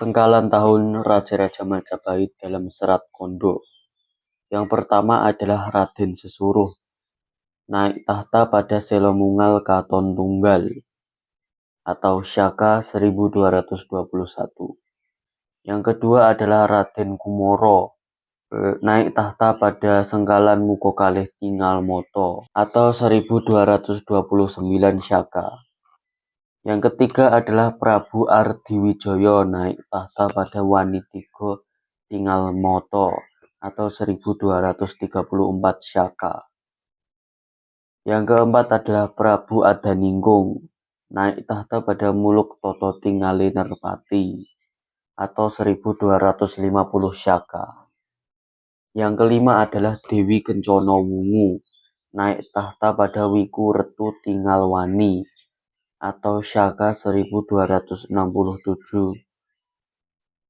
Sengkalan tahun Raja-Raja Majapahit dalam Serat Kondo. Yang pertama adalah Raden Sesuruh, naik tahta pada Selomungal Katon Tunggal atau Syaka 1221. Yang kedua adalah Raden Kumoro, naik tahta pada Sengkalan Mukokalih Tingal Moto atau 1229 Syaka. Yang ketiga adalah Prabu Ardiwijoyo, naik tahta pada Wanitigo Tingal Moto atau 1234 Syaka. Yang keempat adalah Prabu Adaningkung, naik tahta pada Muluk Toto Tingale Nerpati atau 1250 Syaka. Yang kelima adalah Dewi Kencana Wungu, naik tahta pada Wiku Retu Tingalwani atau Syaka 1267.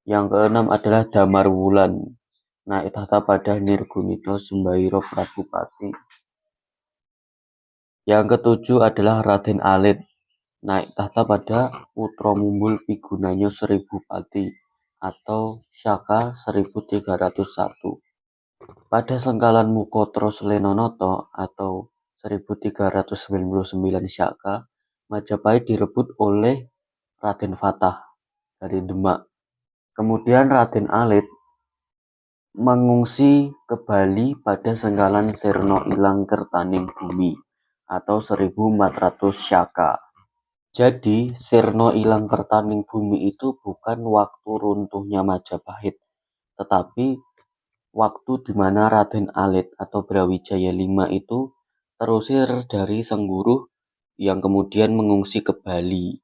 Yang keenam adalah Damar Wulan, naik tahta pada Nirgunito Sembairo Prabupati. Yang ketujuh adalah Raden Alit, naik tahta pada Putra Mumbul Pigunanyo Seribupati atau Syaka 1301. Pada Sengkalan Mukotro Selenonoto atau 1399 Syaka, Majapahit direbut oleh Raden Fatah dari Demak. Kemudian Raden Alit mengungsi ke Bali pada Sengkalan Sirna Ilang Kertaning Bumi atau 1400 Syaka. Jadi Sirna Ilang Kertaning Bumi itu bukan waktu runtuhnya Majapahit, tetapi waktu di mana Raden Alit atau Brawijaya V itu terusir dari Sengguruh yang kemudian mengungsi ke Bali.